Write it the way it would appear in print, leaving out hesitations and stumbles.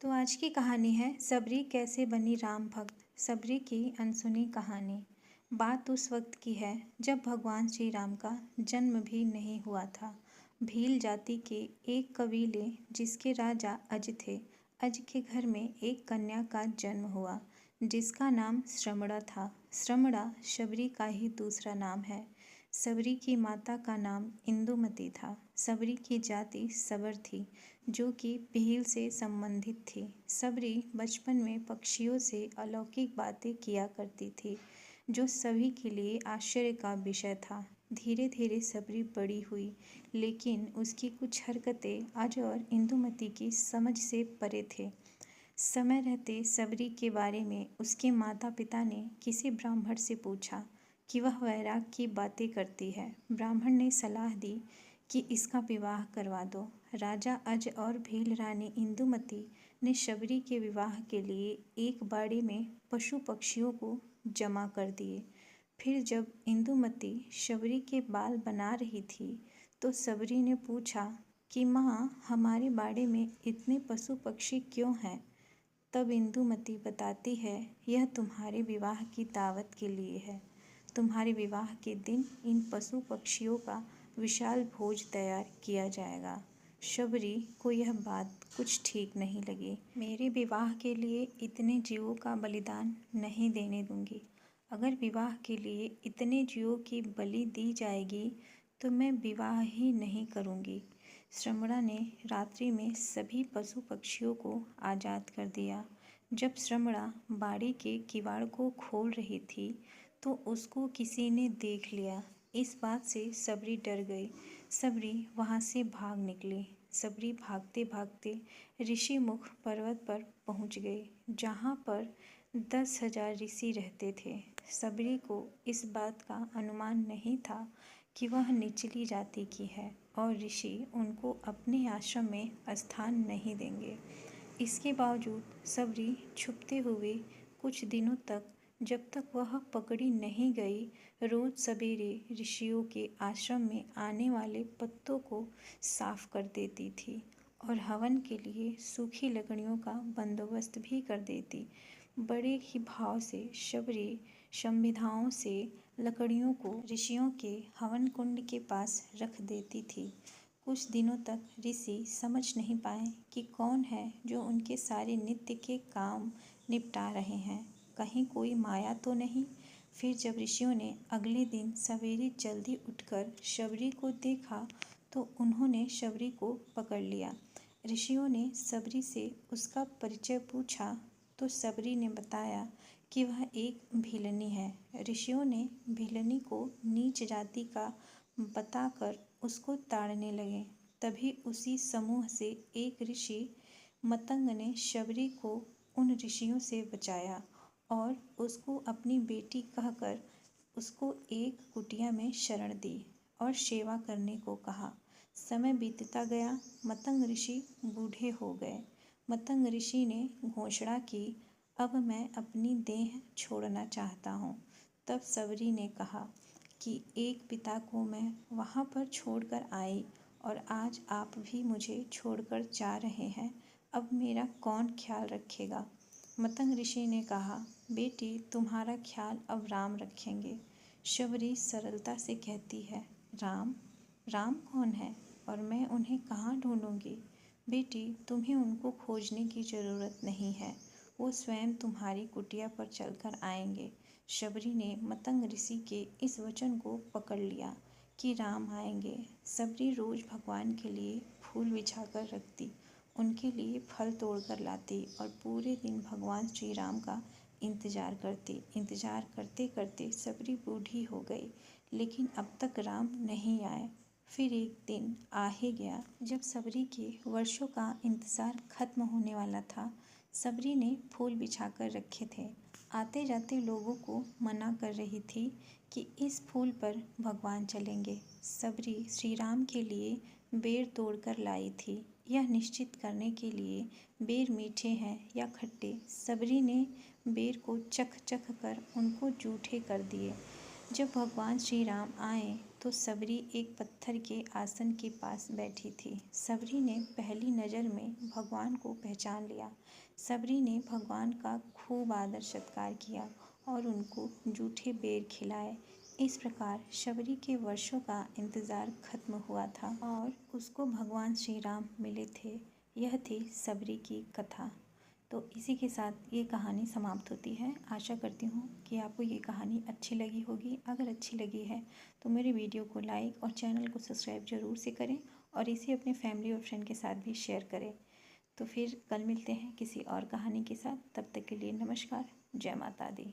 तो आज की कहानी है सबरी कैसे बनी राम भक्त। सबरी की अनसुनी कहानी। बात उस वक्त की है जब भगवान श्री राम का जन्म भी नहीं हुआ था। भील जाति के एक कबीले जिसके राजा अज थे, अज के घर में एक कन्या का जन्म हुआ जिसका नाम श्रमणा था। श्रमणा शबरी का ही दूसरा नाम है। सबरी की माता का नाम इंदुमती था। सबरी की जाति सबर थी जो कि भील से संबंधित थी। सबरी बचपन में पक्षियों से अलौकिक बातें किया करती थी जो सभी के लिए आश्चर्य का विषय था। धीरे धीरे सबरी बड़ी हुई लेकिन उसकी कुछ हरकतें अज और इंदुमती की समझ से परे थे। समय रहते सबरी के बारे में उसके माता पिता ने किसी ब्राह्मण से पूछा कि वह वैराग की बातें करती है। ब्राह्मण ने सलाह दी कि इसका विवाह करवा दो। राजा अज और भील रानी इंदुमती ने शबरी के विवाह के लिए एक बाड़े में पशु पक्षियों को जमा कर दिए। फिर जब इंदुमती शबरी के बाल बना रही थी तो सबरी ने पूछा कि माँ, हमारे बाड़े में इतने पशु पक्षी क्यों हैं? तब इंदुमती बताती है, यह तुम्हारे विवाह की दावत के लिए है। तुम्हारे विवाह के दिन इन पशु पक्षियों का विशाल भोज तैयार किया जाएगा। शबरी को यह बात कुछ ठीक नहीं लगी। मेरे विवाह के लिए इतने जीवों का बलिदान नहीं देने दूंगी। अगर विवाह के लिए इतने जीवों की बलि दी जाएगी तो मैं विवाह ही नहीं करूंगी। श्रमणा ने रात्रि में सभी पशु पक्षियों को आज़ाद कर दिया। जब श्रमणा बाड़ी के किवाड़ को खोल रही थी तो उसको किसी ने देख लिया। इस बात से सबरी डर गई। सबरी वहाँ से भाग निकली। सबरी भागते भागते ऋषिमुख पर्वत पर पहुँच गई जहाँ पर 10,000 ऋषि रहते थे। सबरी को इस बात का अनुमान नहीं था कि वह निचली जाति की है और ऋषि उनको अपने आश्रम में स्थान नहीं देंगे। इसके बावजूद सबरी छुपते हुए कुछ दिनों तक, जब तक वह पकड़ी नहीं गई, रोज सवेरे ऋषियों के आश्रम में आने वाले पत्तों को साफ कर देती थी और हवन के लिए सूखी लकड़ियों का बंदोबस्त भी कर देती। बड़े ही भाव से शबरी संविधाओं से लकड़ियों को ऋषियों के हवन कुंड के पास रख देती थी। कुछ दिनों तक ऋषि समझ नहीं पाए कि कौन है जो उनके सारे नित्य के काम निपटा रहे हैं। कहीं कोई माया तो नहीं। फिर जब ऋषियों ने अगले दिन सवेरे जल्दी उठकर शबरी को देखा तो उन्होंने शबरी को पकड़ लिया। ऋषियों ने सबरी से उसका परिचय पूछा तो सबरी ने बताया कि वह एक भीलनी है। ऋषियों ने भीलनी को नीच जाति का बताकर उसको ताड़ने लगे। तभी उसी समूह से एक ऋषि मतंग ने शबरी को उन ऋषियों से बचाया और उसको अपनी बेटी कहकर उसको एक कुटिया में शरण दी और सेवा करने को कहा। समय बीतता गया। मतंग ऋषि बूढ़े हो गए। मतंग ऋषि ने घोषणा की, अब मैं अपनी देह छोड़ना चाहता हूँ। तब सबरी ने कहा कि एक पिता को मैं वहाँ पर छोड़कर आई और आज आप भी मुझे छोड़कर जा रहे हैं। अब मेरा कौन ख्याल रखेगा? मतंग ऋषि ने कहा, बेटी, तुम्हारा ख्याल अब राम रखेंगे। शबरी सरलता से कहती है, राम? राम कौन है और मैं उन्हें कहाँ ढूंढूंगी? बेटी, तुम्हें उनको खोजने की ज़रूरत नहीं है। वो स्वयं तुम्हारी कुटिया पर चलकर आएंगे। शबरी ने मतंग ऋषि के इस वचन को पकड़ लिया कि राम आएंगे। सबरी रोज भगवान के लिए फूल बिछाकर रखती, उनके लिए फल तोड़कर लाती और पूरे दिन भगवान श्री राम का इंतजार करती। इंतजार करते करते सबरी बूढ़ी हो गई लेकिन अब तक राम नहीं आए। फिर एक दिन आ ही गया जब सबरी के वर्षों का इंतजार खत्म होने वाला था। सबरी ने फूल बिछाकर रखे थे। आते जाते लोगों को मना कर रही थी कि इस फूल पर भगवान चलेंगे। सबरी श्री राम के लिए बेर तोड़कर लाई थी। यह निश्चित करने के लिए बेर मीठे हैं या खट्टे, सबरी ने बेर को चख चख कर उनको जूठे कर दिए। जब भगवान श्री राम आए तो सबरी एक पत्थर के आसन के पास बैठी थी। सबरी ने पहली नज़र में भगवान को पहचान लिया। सबरी ने भगवान का खूब आदर सत्कार किया और उनको जूठे बेर खिलाए। इस प्रकार शबरी के वर्षों का इंतज़ार खत्म हुआ था और उसको भगवान श्री राम मिले थे। यह थी सबरी की कथा। तो इसी के साथ ये कहानी समाप्त होती है। आशा करती हूँ कि आपको ये कहानी अच्छी लगी होगी। अगर अच्छी लगी है तो मेरे वीडियो को लाइक और चैनल को सब्सक्राइब ज़रूर से करें और इसे अपने फैमिली और फ्रेंड के साथ भी शेयर करें। तो फिर कल मिलते हैं किसी और कहानी के साथ। तब तक के लिए नमस्कार। जय माता दी।